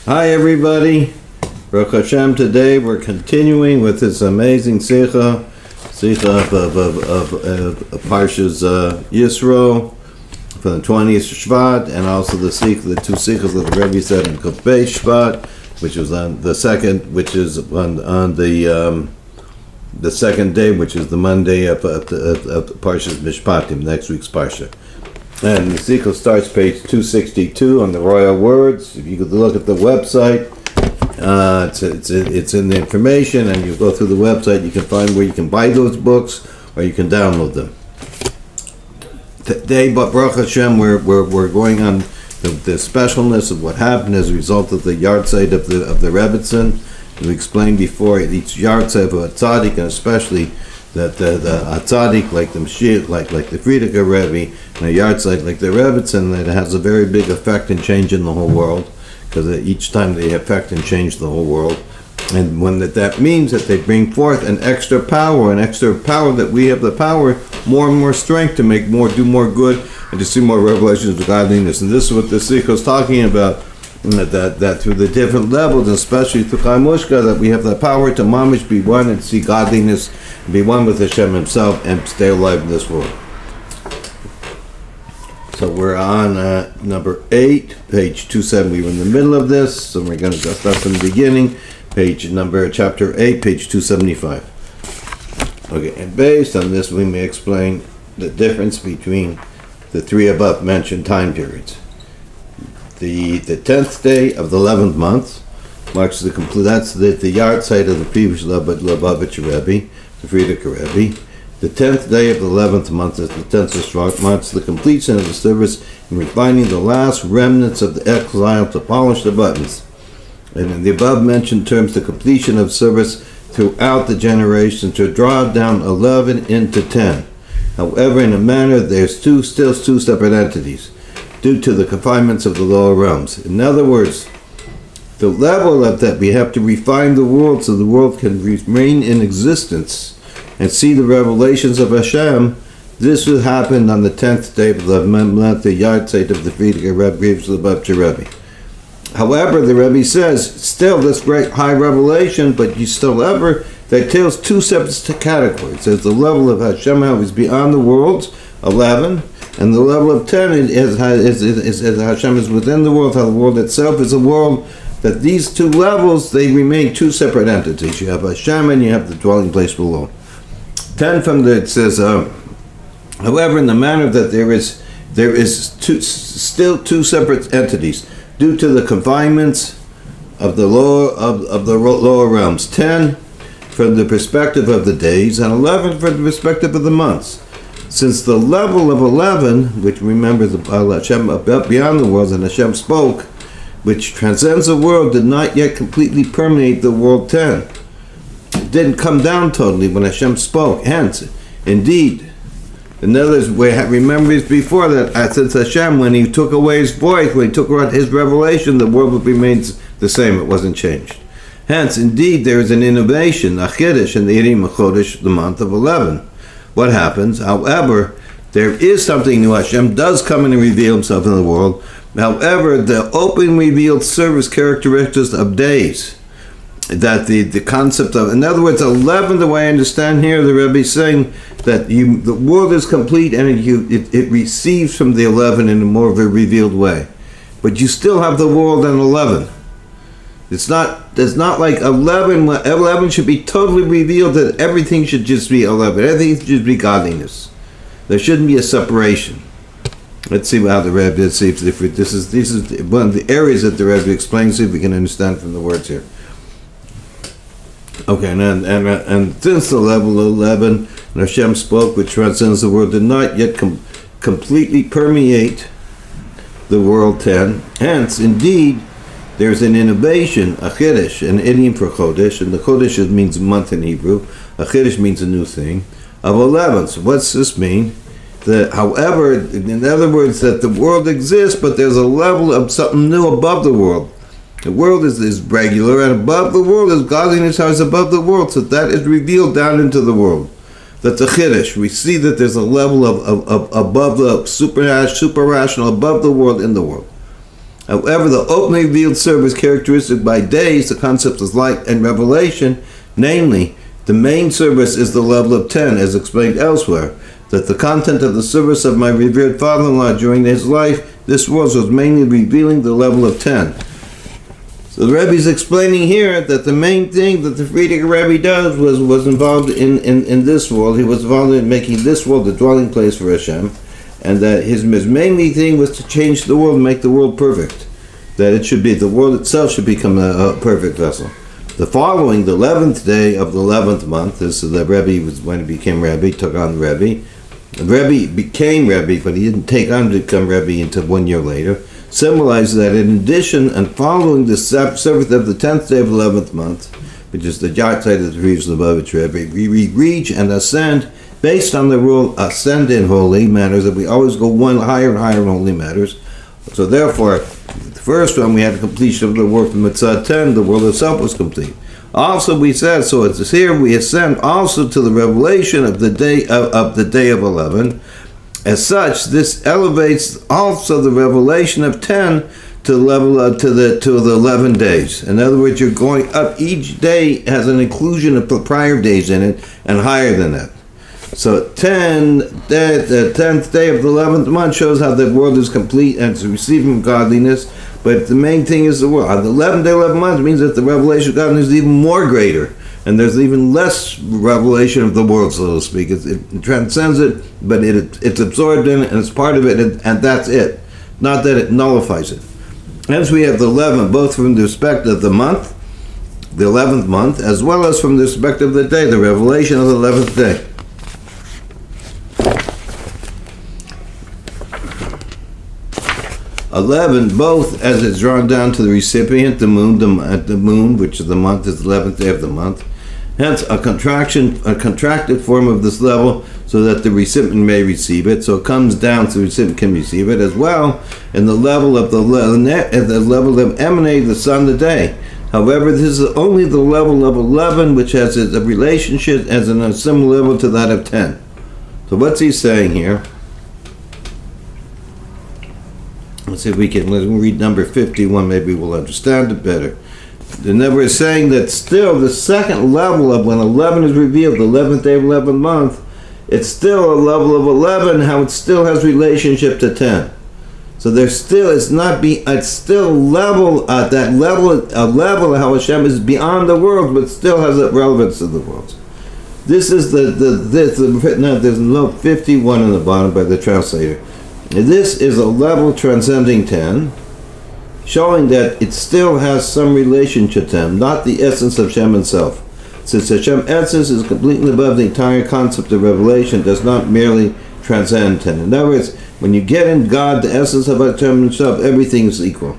Hi everybody, Baruch Hashem. Today we're continuing with this amazing Sikha of Parshas Yitro from the 20th Shevat, and also the two Sikhas that the Rebbe said in Kufay Shevat, which was on the second, which is on the second day, which is the Monday of Parshas Mishpatim, next week's Parshat. And the Sikha starts page 262 on the royal words. If you could look at the website, it's in the information, and you go through the website, you can find where you can buy those books or you can download them. Today, but Baruch Hashem, we're going on the specialness of what happened as a result of the yahrzeit of the Rebbetzin. We explained before each yahrzeit of a tzaddik, and especially that the tzaddik, like the Moshiach, like the Frierdiker Rebbe, and a yahrzeit like the Rebbetzin, that has a very big effect and change in the whole world, because each time they affect and change the whole world. And when that means that they bring forth an extra power that we have the power, more and more strength to make more, do more good, and to see more revelations of godliness. And this is what the Sikha is talking about, that through the different levels, especially through Chayah Mushka, that we have the power to mamish be one and see godliness, and be one with Hashem Himself, and stay alive in this world. So we're on number 8, page 270. We're in the middle of this, so we're going to just start from the beginning. Chapter 8, page 275. Okay, and based on this, we may explain the difference between the three above mentioned time periods. The 10th day of the 11th month marks the complete. That's the yahrzeit of the previous Lubavitcher Rebbe, the Frierdiker Rebbe. The 10th day of the 11th month is the 10th of Shevat, marks the completion of the service in refining the last remnants of the exile to polish the buttons. And in the above mentioned terms, the completion of service throughout the generation to draw down 11 into 10. However, in a manner, there's still two separate entities, due to the confinements of the lower realms. In other words, the level of that we have to refine the world so the world can remain in existence and see the revelations of Hashem. This will happen on the 10th day of the month, the yahrzeit of the Frierdiker Rebbe, Rebbetzin Rebbe. However, the Rebbe says, still this great high revelation, but you still ever, that tells two separate categories. There's the level of Hashem, how He's beyond the world, 11, and the level of 10 is Hashem is within the world, how the world itself is a world, that these two levels, they remain two separate entities. You have Hashem and you have the dwelling place below. 10 from the, it says, however, in the manner that there is still two separate entities, due to the confinements of the lower realms. 10 from the perspective of the days, and 11 from the perspective of the months. Since the level of 11, which remember the Hashem beyond the worlds, and Hashem spoke, which transcends the world, did not yet completely permeate the world 10. It didn't come down totally when Hashem spoke. Hence, indeed, in other words, remember before that, since Hashem, when He took away His voice, when He took out His revelation, the world remains the same. It wasn't changed. Hence, indeed, there is an innovation, a chiddush, in the Irim Chodesh, the month of 11. What happens? However, there is something new. Hashem does come in and reveal Himself in the world. However, the open revealed service characteristics of days, that the concept of, in other words, 11, the way I understand here, the Rebbe is saying that the world is complete and it receives from the 11 in a more of a revealed way. But you still have the world in 11. It's not like 11 should be totally revealed, that everything should just be 11. Everything should be godliness. There shouldn't be a separation. Let's see how the Rebbe is. See if this is one of the areas that the Rebbe explains. See if we can understand from the words here. Okay, and since the level of 11, and Hashem spoke, which transcends the world, did not yet completely permeate the world 10. Hence, indeed, there's an innovation, a chiddush, an idiom for chodesh, and the chodesh means month in Hebrew. A chiddush means a new thing, of 11. So what's this mean? However, in other words, that the world exists, but there's a level of something new above the world. The world is regular, and above the world is godliness, how is above the world. So that is revealed down into the world. That's a chiddush. We see that there's a level of above the super rational, above the world, in the world. However, the openly revealed service characteristic by days, the concept of light and revelation, namely, the main service is the level of 10, as explained elsewhere, that the content of the service of my revered father-in-law during his life, this was mainly revealing the level of 10. So the Rebbe is explaining here that the main thing that the Frierdiker Rebbe does was involved in this world. He was involved in making this world the dwelling place for Hashem, and that his mainly thing was to change the world, make the world perfect. That it should be, the world itself should become a perfect vessel. The following, the 11th day of the 11th month, this is the Rebbe was when he became Rebbe, took on Rebbe. The Rebbe became Rebbe, but he didn't take on to become Rebbe until 1 year later. Symbolizes that in addition and following the service of the 10th day of the 11th month, which is the Yahrzeit of the previous Lubavitch Rebbe, we reach and ascend based on the rule ascend in holy matters, that we always go one higher and higher in holy matters. So therefore, the first one we had the completion of the work from Mitzvah 10, the world itself was complete. Also we said, so it's here we ascend also to the revelation of the day of 11. As such, this elevates also the revelation of 10 to the level to the 11 days. In other words, you're going up. Each day has an inclusion of the prior days in it, and higher than that. So the 10th day of the 11th month shows how the world is complete and it's receiving godliness. But the main thing is the world. The 11th day, 11th month means that the revelation of godliness is even more greater. And there's even less revelation of the world, so to speak. It transcends it, but it's absorbed in it, and it's part of it, and that's it. Not that it nullifies it. Hence we have the 11, both from the respect of the month, the 11th month, as well as from the respect of the day, the revelation of the 11th day. Both as it's drawn down to the recipient, the moon, which is the month, is the 11th day of the month. Hence, a contracted form of this level, so that the recipient may receive it. So it comes down so the recipient can receive it as well. In the level of the level that emanates the sun, the day. However, this is only the level of 11, which has a relationship as a similar level to that of 10. So what's he saying here? Let's see if we can read number 51. Maybe we'll understand it better. The number is saying that still the second level of when 11 is revealed, the 11th day of 11th month, it's still a level of 11, how it still has relationship to 10. So there's still, it's still level at that level, a level of how Hashem is beyond the world, but still has a relevance to the world. This is there's note 51 on the bottom by the translator. This is a level transcending 10, showing that it still has some relation to 10, not the essence of Hashem itself. Since Hashem's essence is completely above the entire concept of revelation, does not merely transcend 10. In other words, when you get in God, the essence of Hashem himself, everything is equal.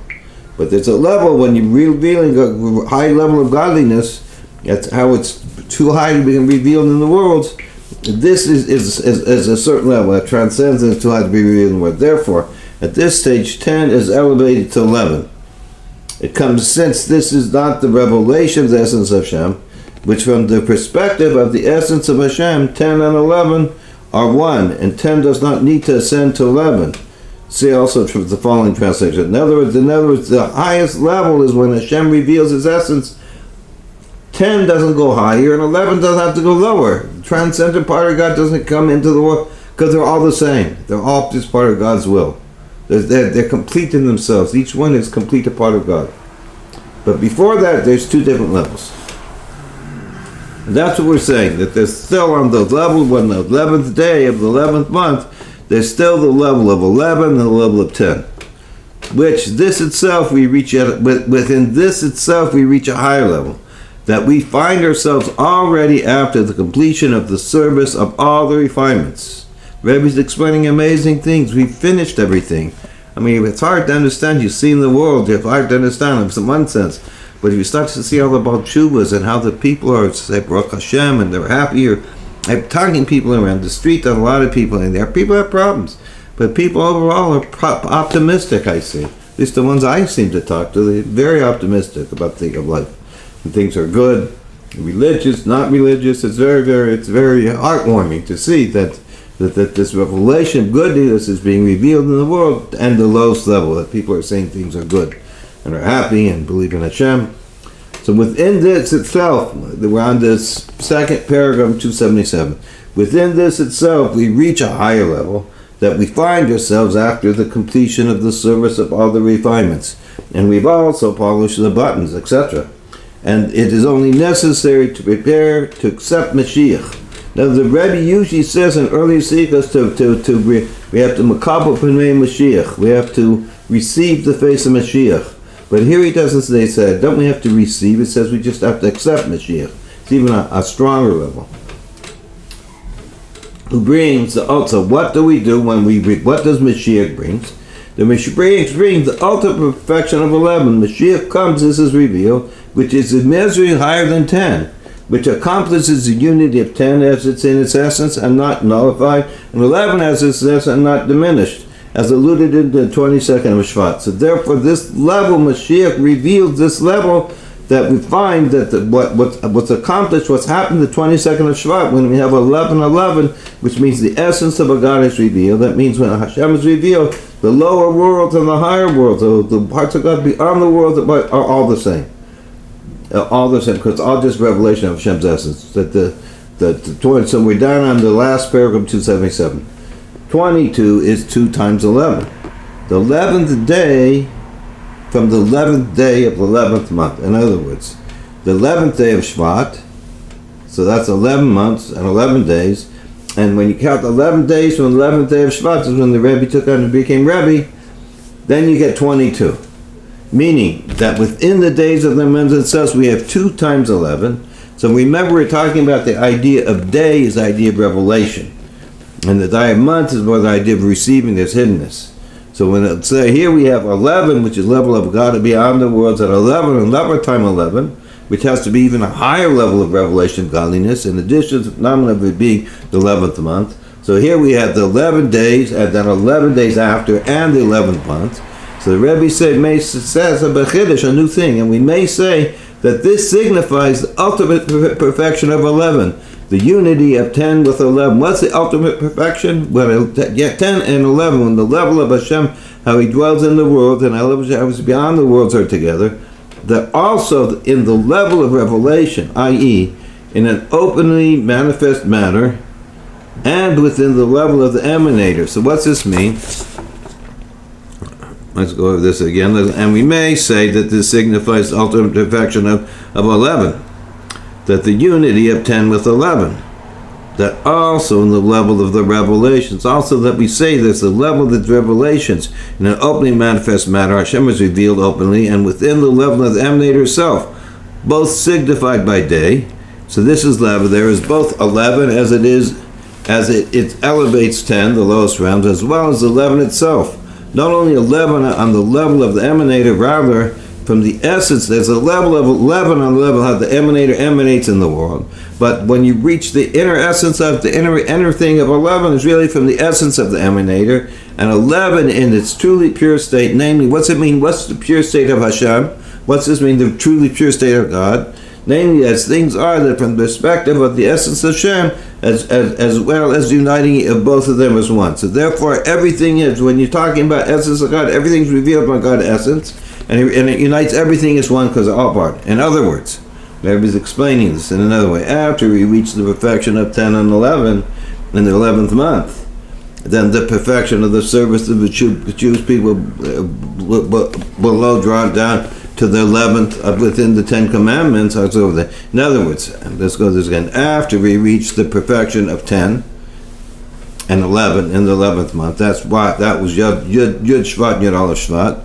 But there's a level when you're revealing a high level of godliness, that's how it's too high to be revealed in the world. This is a certain level that transcends and it's too high to be revealed in the world. Therefore, at this stage, 10 is elevated to 11. It comes, since this is not the revelation of the essence of Hashem, which from the perspective of the essence of Hashem, 10 and 11 are one, and 10 does not need to ascend to 11. See also from the following translation. In other words, the highest level is when Hashem reveals his essence. 10 doesn't go higher, and 11 doesn't have to go lower. The transcendent part of God doesn't come into the world, because they're all the same. They're all just part of God's will. They're complete in themselves. Each one is complete a part of God. But before that, there's two different levels. And that's what we're saying, that there's still on the level, when the 11th day of the 11th month, there's still the level of 11 and the level of 10. Which this itself, we reach within this itself, we reach a higher level. That we find ourselves already after the completion of the service of all the refinements. Rebbe's explaining amazing things. We've finished everything. I mean, it's hard to understand. You've seen the world. It's hard to understand in one sense. But if you start to see all about Shuvas and how the people are, say, Baruch Hashem, and they're happier. I'm talking to people around the street, and a lot of people in there. People have problems. But people overall are optimistic, I see. At least the ones I seem to talk to, they're very optimistic about the thing of life. And things are good, religious, not religious. It's very heartwarming to see that that this revelation of goodness is being revealed in the world, and the lowest level, that people are saying things are good and are happy and believe in Hashem. So within this itself, we're on this second paragraph, 277. Within this itself, we reach a higher level that we find ourselves after the completion of the service of all the refinements. And we've also polished the buttons, etc. And it is only necessary to prepare to accept Moshiach. Now the Rebbe usually says in early sikhs we have to makabel pnei Moshiach. We have to receive the face of Moshiach. But here he doesn't say, don't we have to receive? It says we just have to accept Moshiach. It's even a stronger level. Who brings the ultimate? What do we do when what does Moshiach bring? The Moshiach brings the ultimate perfection of 11. Moshiach comes, this is revealed, which is immeasurably higher than 10, which accomplishes the unity of 10 as it's in its essence and not nullified, and 11 as its essence and not diminished, as alluded in the 22nd of Shevat. So therefore this level, Moshiach reveals this level that we find that what's accomplished, what's happened the 22nd of Shevat, when we have 11:11, which means the essence of a God is revealed. That means when Hashem is revealed, the lower worlds and the higher worlds, the parts of God beyond the world are all the same. All the same, because it's all just revelation of Hashem's essence. So we're down on the last paragraph, 277. 22 is 2 times 11. The 11th day from the 11th day of the 11th month. In other words, the 11th day of Shevat, so that's 11 months and 11 days. And when you count 11 days from the 11th day of Shevat, is when the Rebbe took on and became Rebbe, then you get 22. Meaning that within the days of the month itself, we have 2 times 11. So remember, we're talking about the idea of day is the idea of revelation. And the idea of month is more the idea of receiving this hiddenness. So when it's here we have 11, which is level of God beyond the worlds at 11, and 11 times 11, which has to be even a higher level of revelation of godliness, in addition to the phenomenon of it being the 11th month. So here we have the 11 days, and then 11 days after, and the 11th month. So the Rebbe says a bechiddush, a new thing, and we may say that this signifies the ultimate perfection of 11. The unity of 10 with 11. What's the ultimate perfection? Well, 10 and 11, when the level of Hashem, how He dwells in the world, and how beyond the worlds are together, that also in the level of revelation, i.e., in an openly manifest manner, and within the level of the emanator. So what's this mean? Let's go over this again. And we may say that this signifies the ultimate perfection of 11. That the unity of 10 with 11, that also in the level of the revelations, also that we say this, the level of the revelations, in an openly manifest manner, Hashem is revealed openly, and within the level of the emanator itself, both signified by day. So this is level, there is both 11 as it elevates 10, the lowest realms, as well as 11 itself. Not only 11 on the level of the emanator, rather, from the essence, there's a level of 11 on the level how the emanator emanates in the world. But when you reach the inner essence of the inner thing of 11 is really from the essence of the emanator. And 11 in its truly pure state, namely, what's it mean? What's the pure state of Hashem? What's this mean? The truly pure state of God. Namely, as things are, that from the perspective of the essence of Hashem, as well as uniting of both of them as one. So therefore, everything is, when you're talking about essence of God, everything's revealed by God's essence. And it unites everything as one because of all part. In other words, Rebbe is explaining this in another way. After we reach the perfection of 10 and 11 in the 11th month, then the perfection of the service of the Jewish people below drawn down to the 11th within the 10 commandments. Over there. In other words, let's go this again. After we reach the perfection of 10 and 11 in the 11th month, that was Yud Shvat, Yud Aleph Shvat.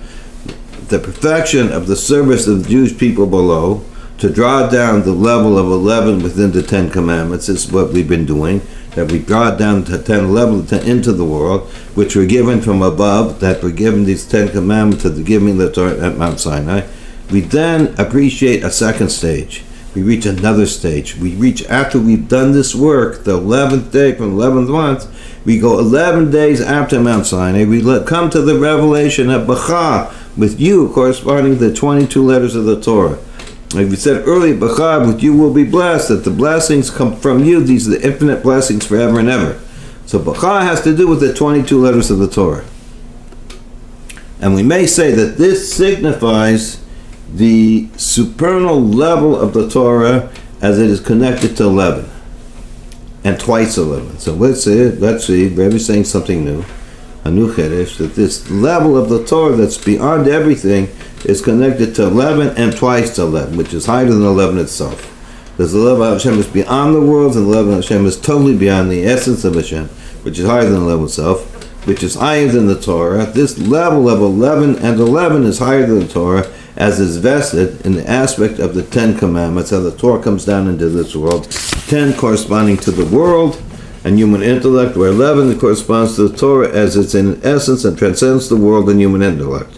The perfection of the service of the Jewish people below, to draw down the level of 11 within the 10 commandments, is what we've been doing, that we draw down to 10 level into the world, which were given from above, that were given these 10 commandments to the giving the Torah at Mount Sinai. We then appreciate a second stage. We reach another stage. We reach, after we've done this work, the 11th day from the 11th month, we go 11 days after Mount Sinai, we come to the revelation of B'cha, with you corresponding to the 22 letters of the Torah. Like we said earlier, B'cha, with you will be blessed, that the blessings come from you. These are the infinite blessings forever and ever. So B'cha has to do with the 22 letters of the Torah. And we may say that this signifies the supernal level of the Torah as it is connected to 11. And twice 11. So let's see, Rebbe's saying something new. A new Chedesh, that this level of the Torah that's beyond everything is connected to 11 and twice to 11, which is higher than 11 itself. Because the level of Hashem is beyond the world, and the level of Hashem is totally beyond the essence of Hashem, which is higher than the level itself, which is higher than the Torah. This level of 11 and 11 is higher than the Torah, as is vested in the aspect of the 10 commandments, how the Torah comes down into this world, 10 corresponding to the world and human intellect, where 11 corresponds to the Torah as it's in essence and transcends the world and human intellect.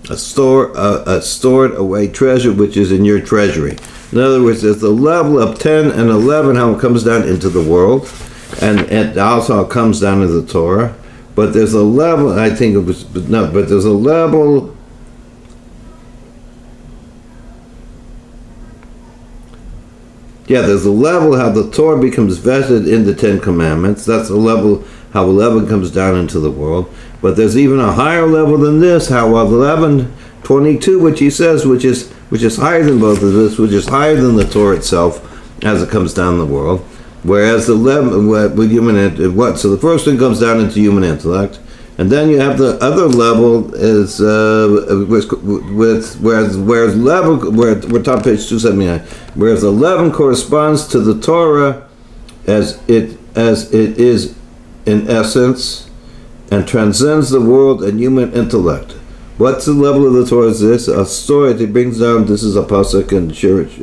A stored away treasure which is in your treasury. In other words, there's the level of 10 and 11, how it comes down into the world, and also how it comes down to the Torah. But there's a level, I think it was, but there's a level. Yeah, there's a level how the Torah becomes vested in the 10 commandments. That's the level how 11 comes down into the world. But there's even a higher level than this, how 11:22, which he says, which is higher than both of this, which is higher than the Torah itself as it comes down the world. Whereas the 11 with human so the first one comes down into human intellect, and then you have the other level is whereas level we're top page 279. Whereas 11 corresponds to the Torah as it is in essence and transcends the world and human intellect. What's the level of the Torah? Is this a story? It brings down. This is a pasuk and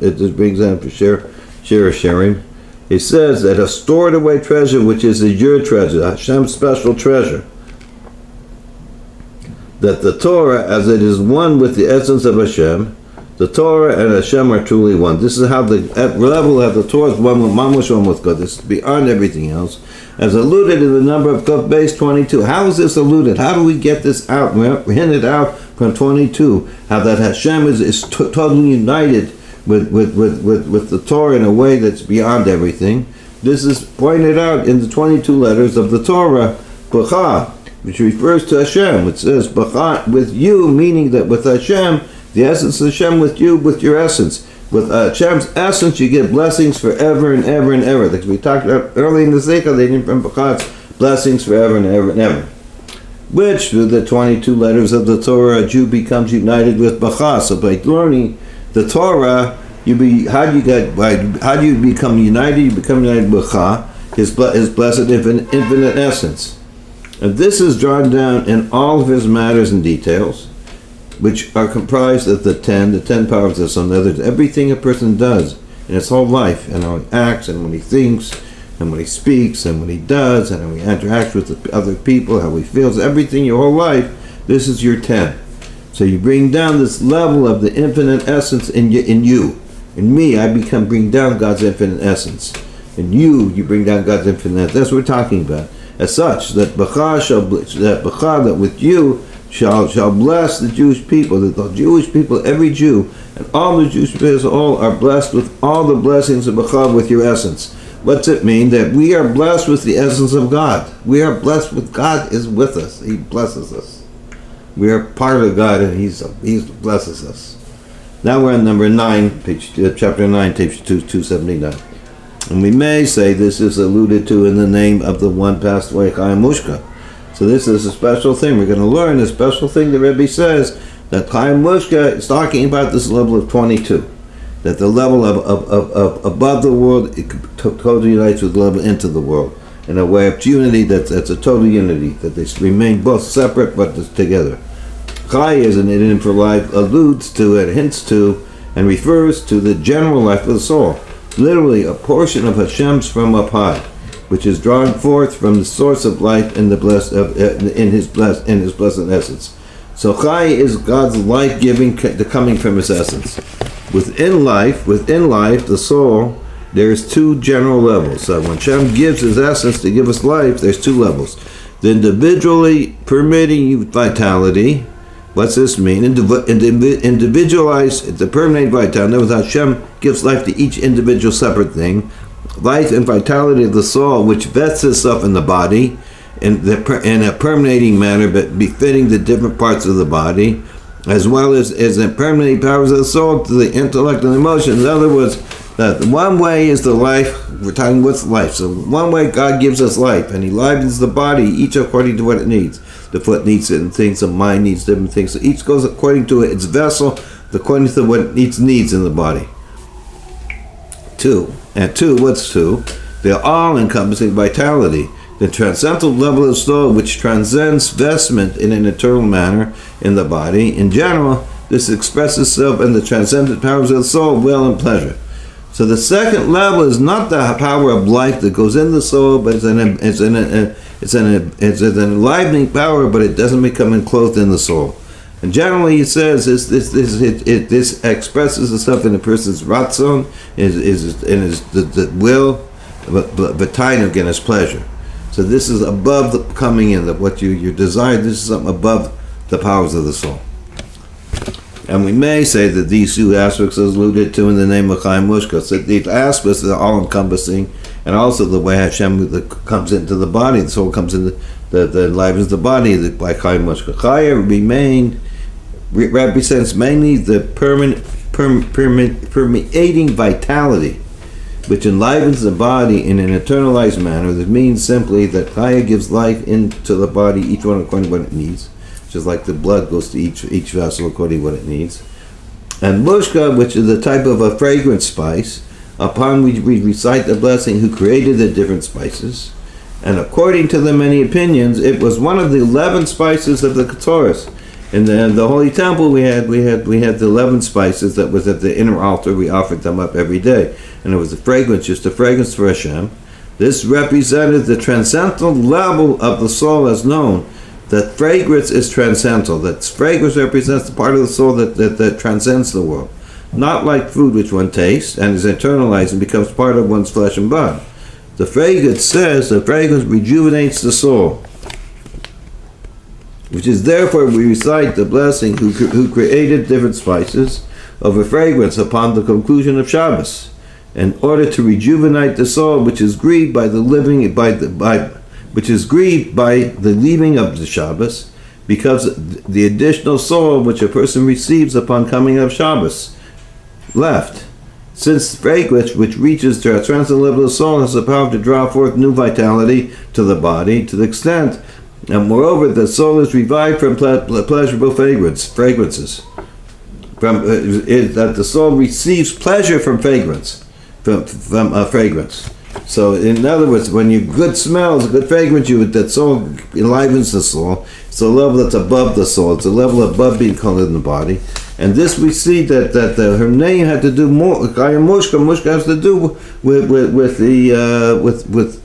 it brings down for sharing. He says that a stored away treasure, which is your treasure, Hashem's special treasure. That the Torah, as it is one with the essence of Hashem, the Torah and Hashem are truly one. This is how the level of the Torah is one with Mamash, one with God. This is beyond everything else. As alluded in the number of Kuf base 22. How is this alluded? How do we get this out? We hinted out from 22 how that Hashem is totally united with the Torah in a way that's beyond everything. This is pointed out in the 22 letters of the Torah, B'cha, which refers to Hashem. It says B'cha with you, meaning that with Hashem, the essence of Hashem with you, with your essence. With Hashem's essence, you get blessings forever and ever and ever. Like we talked about early in the Zikah, they didn't from B'cha, blessings forever and ever and ever. Which, with the 22 letters of the Torah, a Jew becomes united with B'cha. So by learning the Torah, how do you become united? You become united with B'cha, his blessed infinite essence. And this is drawn down in all of his matters and details, which are comprised of the 10 powers of the Son. In other words, everything a person does in his whole life, and how he acts, and when he thinks, and when he speaks, and when he does, and when he interacts with the other people, how he feels, everything your whole life, this is your 10. So you bring down this level of the infinite essence in you. In me, I bring down God's infinite essence. In you bring down God's infinite. That's what we're talking about. As such, that that with you shall bless the Jewish people. That the Jewish people, every Jew, and all the Jewish people all are blessed with all the blessings of B'cha with your essence. What's it mean? That we are blessed with the essence of God. We are blessed with God is with us. He blesses us. We are part of God, and He blesses us. Now we're on number 9, chapter 9, page 279. And we may say this is alluded to in the name of the one passed away, Chayah Mushka. So this is a special thing. We're going to learn a special thing. The Rebbe says that Chayah Mushka is talking about this level of 22. That the level of above the world, it totally unites with the level into the world. In a way of unity, that's a total unity. That they remain both separate but together. Chayah is an idiom for life, alludes to it, hints to, and refers to the general life of the soul. Literally a portion of Hashem's from up high, which is drawn forth from the source of life in his blessed essence. So Chayah is God's life-giving, coming from His essence. Within life, the soul, there's two general levels. So when Hashem gives His essence to give us life, there's two levels. The individually permitting vitality. What's this mean? Individualized, the permanent vitality. In other words, Hashem gives life to each individual separate thing, life and vitality of the soul, which vests itself in the body in a permeating manner, but befitting the different parts of the body, as well as the permeating powers of the soul to the intellect and emotions. In other words, that one way is the life. We're talking what's life. So one way God gives us life, and He livens the body, each according to what it needs. The foot needs certain things, the mind needs different things. So each goes according to its vessel, according to what it needs in the body. What's two? They're all encompassing vitality. The transcendental level of the soul, which transcends vestment in an eternal manner in the body. In general, this expresses itself in the transcendent powers of the soul, will and pleasure. So the second level is not the power of life that goes in the soul, but it's an enlivening power, but it doesn't become enclosed in the soul. And generally, it says this expresses itself in a person's ratzon, the will, but tainug again is pleasure. So this is above the coming in, what you desire. This is something above the powers of the soul. And we may say that these two aspects are alluded to in the name of Chayah Mushka. So these aspects are all-encompassing, and also the way Hashem comes into the body, the soul comes into the enlivens the body by Chayah Mushka. Chayah represents mainly the permeating vitality, which enlivens the body in an eternalized manner. That means simply that Chayah gives life into the body, each one according to what it needs. Just like the blood goes to each vessel according to what it needs. And Mushka, which is a type of a fragrant spice, upon which we recite the blessing who created the different spices. And according to the many opinions, it was one of the 11 spices of the Ketores. In the Holy Temple, we had the 11 spices that was at the inner altar. We offered them up every day. And it was a fragrance, just a fragrance for Hashem. This represented the transcendental level of the soul as known. That fragrance is transcendental. That fragrance represents the part of the soul that transcends the world. Not like food which one tastes and is internalized and becomes part of one's flesh and blood. The fragrance says the fragrance rejuvenates the soul. Which is therefore we recite the blessing who created different spices of a fragrance upon the conclusion of Shabbos, in order to rejuvenate the soul which is grieved by the leaving of the Shabbos, because the additional soul which a person receives upon coming of Shabbos left. Since fragrance which reaches to a transcendental level of the soul has the power to draw forth new vitality to the body, to the extent, and moreover, the soul is revived from pleasurable fragrances. That the soul receives pleasure from fragrance, from fragrance. So, in other words, when you good smells, good fragrance, that soul enlivens the soul. It's a level that's above the soul. It's a level above being colored in the body. And this we see that her name had to do more. Chayah Mushka. Mushka has to do with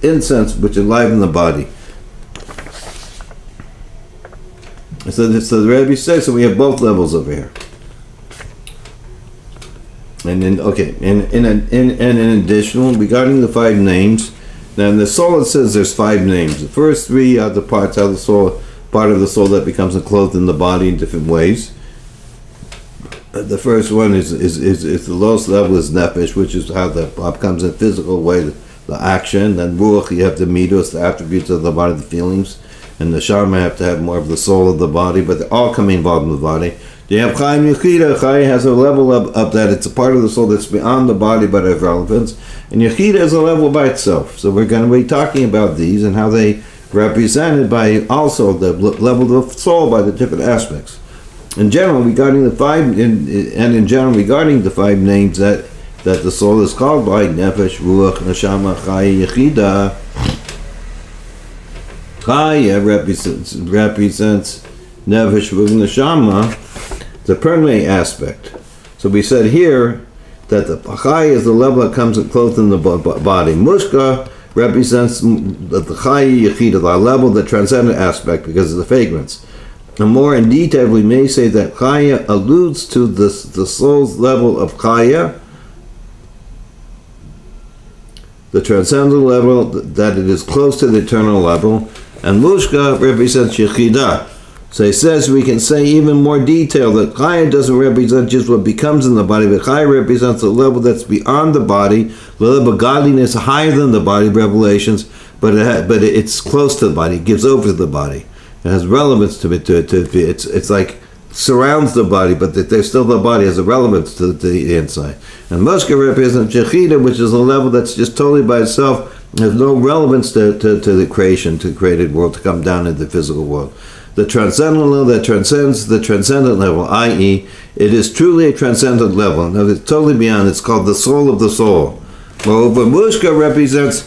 incense, which enliven the body. So the Rebbe says, so we have both levels over here. And then, in addition, regarding the 5 names, now in the soul it says there's 5 names. The first 3 are the parts of the soul, part of the soul that becomes enclosed in the body in different ways. The first one is the lowest level is nefesh, which is how the comes in physical way, the action. Then ruach, you have the midos, the attributes of the body, the feelings. And the Sharma have to have more of the soul of the body, but they're all coming involved in the body. You have Chayah Yechida. Chayah has a level of that. It's a part of the soul that's beyond the body, but of relevance. And Yechida is a level by itself. So we're going to be talking about these and how they represented by also the level of soul by the different aspects. In general, regarding the 5 names that the soul is called by, Nefesh, Ruach, Neshama, Chayah, Yechida. Chayah represents Nefesh, Ruach, Neshama, the permanent aspect. So we said here that the Chayah is the level that comes enclosed in the body. Mushka represents the Chayah Yechida, the level, the transcendent aspect, because of the fragrance. And more in detail, we may say that Chayah alludes to the soul's level of Chayah, the transcendental level, that it is close to the eternal level, and Mushka represents Yechida, So he says we can say even more detail that Chayah doesn't represent just what becomes in the body, but Chayah represents a level that's beyond the body, the level of godliness higher than the body, revelations, but it's close to the body, it gives over to the body. It has relevance to it. It's like surrounds the body, but that there's still the body has a relevance to the inside. And Mushka represents Yechida, which is a level that's just totally by itself, has no relevance to the creation, to the created world, to come down into the physical world. The transcendental level that transcends the transcendent level, i.e., it is truly a transcendent level. Now, it's totally beyond. It's called the soul of the soul. Moreover, Mushka represents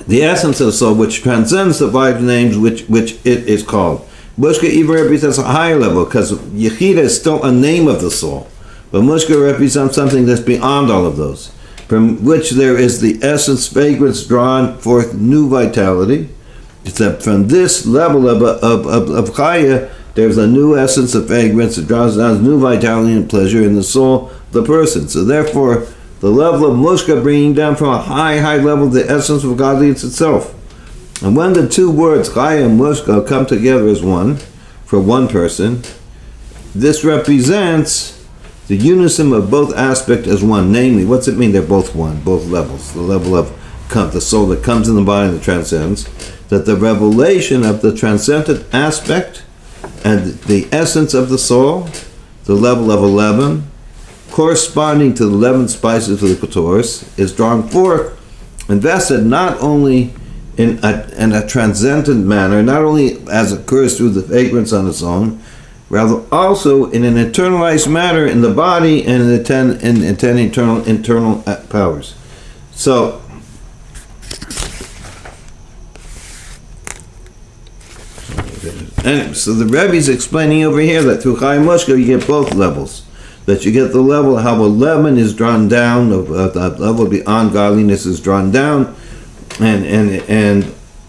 the essence of the soul, which transcends the five names which it is called. Mushka even represents a higher level, because Yechida is still a name of the soul. But Mushka represents something that's beyond all of those, from which there is the essence, fragrance, drawn forth new vitality. It's that from this level of Chayah, there's a new essence of fragrance that draws down new vitality and pleasure in the soul of the person. So therefore, the level of Mushka bringing down from a high level the essence of godliness itself. And when the two words Chayah and Mushka come together as one, for one person, this represents the unison of both aspects as one. Namely, what's it mean they're both one, both levels? The level of the soul that comes in the body that transcends, that the revelation of the transcendent aspect and the essence of the soul, the level of 11, corresponding to the 11 spices of the Ketores, is drawn forth, invested not only in a transcendent manner, not only as occurs through the fragrance on its own, rather also in an internalized manner in the body and in the 10 internal powers. So the Rebbe is explaining over here that through Chayah Mushka you get both levels. That you get the level of how 11 is drawn down, of the level beyond godliness is drawn down, and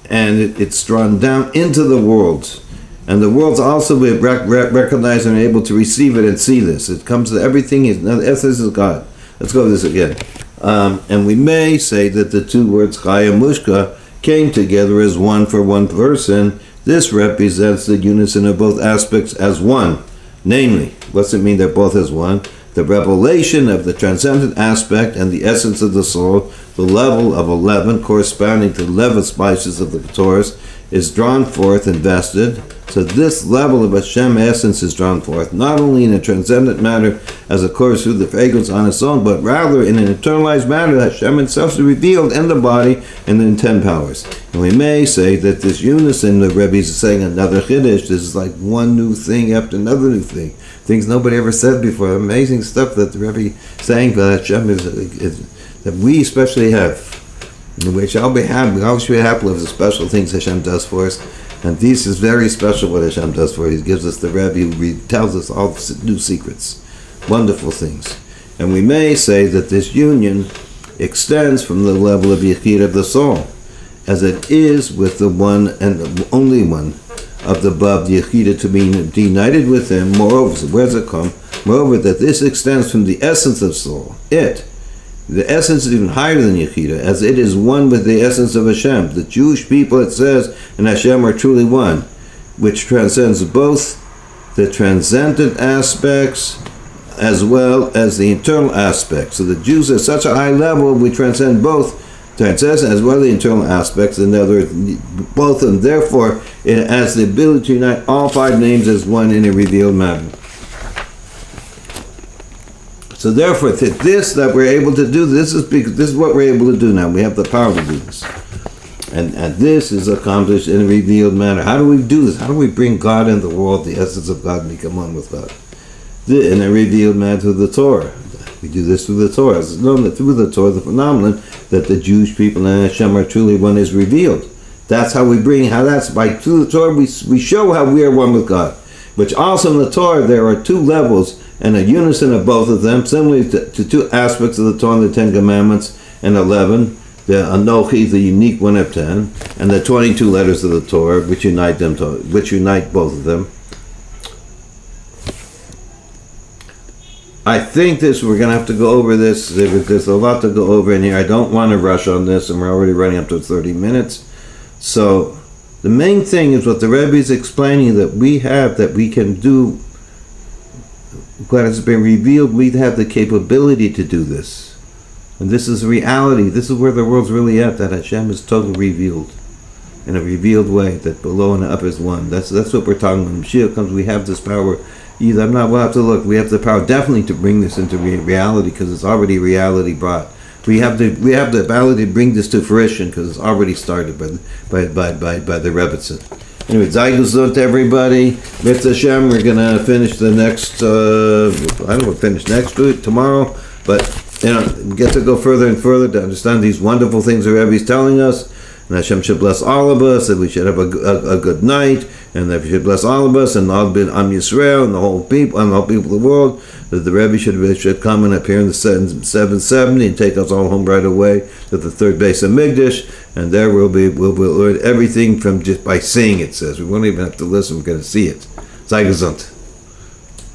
it's drawn down into the worlds. And the worlds also recognize and are able to receive it and see this. It comes to everything. The essence is God. Let's go over this again. And we may say that the two words Chayah Mushka came together as one for one person. This represents the unison of both aspects as one. Namely, what's it mean they're both as one? The revelation of the transcendent aspect and the essence of the soul, the level of 11 corresponding to the 11 spices of the Ketores, is drawn forth, invested. So this level of Hashem essence is drawn forth, not only in a transcendent manner as occurs through the fragrance on its own, but rather in an internalized manner that Hashem itself is revealed in the body and in 10 powers. And we may say that this unison, the Rebbe is saying another Chiddush, this is like one new thing after another new thing. Things nobody ever said before. Amazing stuff that the Rebbe is saying that Hashem is that we especially have. And we shall be happy. We always be happy with the special things Hashem does for us. And this is very special what Hashem does for us. He gives us the Rebbe who tells us all new secrets. Wonderful things. And we may say that this union extends from the level of Yechid of the soul, as it is with the one and the only one of the above, the Yechida, to be united with him. Moreover, so where's it come? Moreover, that this extends from the essence of soul. The essence is even higher than Yechida, as it is one with the essence of Hashem. The Jewish people, it says, and Hashem are truly one, which transcends both the transcendent aspects as well as the internal aspects. So the Jews at such a high level, we transcend both transcendent as well as the internal aspects, and both, and therefore it has the ability to unite all five names as one in a revealed manner. So therefore, this that we're able to do, this is what we're able to do now. We have the power to do this. And this is accomplished in a revealed manner. How do we do this? How do we bring God in the world, the essence of God, and become one with God? In a revealed manner through the Torah. We do this through the Torah. It's known that through the Torah, the phenomenon that the Jewish people and Hashem are truly one is revealed. That's how we bring, through the Torah, we show how we are one with God. Which also in the Torah, there are two levels and a unison of both of them, similarly to two aspects of the Torah, the 10 Commandments and 11, the Anochi, the unique one of 10, and the 22 letters of the Torah, which unite both of them. I think we're going to have to go over this. There's a lot to go over in here. I don't want to rush on this, and we're already running up to 30 minutes. So The main thing is what the Rebbe is explaining, that we have, that we can do what has been revealed. We have the capability to do this. And this is reality. This is where the world's really at, that Hashem is totally revealed in a revealed way, that below and up is one. That's what we're talking about. When Moshiach comes, we have this power. We'll have to look. We have the power definitely to bring this into reality, because it's already reality brought. We have the ability to bring this to fruition, because it's already started by the Rebbetzin. Anyway, Zaygus to everybody. Mitzvah Hashem, we're gonna finish the next. I don't know, finish next week, tomorrow, but get to go further and further to understand these wonderful things the Rebbe is telling us. And Hashem should bless all of us, and we should have a good night, and that we should bless all of us, and all Am Yisrael, and the whole people, and all people of the world, that the Rebbe should come and appear in the 770 and take us all home right away to the third base of Migdash, and there we'll learn everything from just by seeing it. Says we won't even have to listen; we're going to see it. Sei gesund.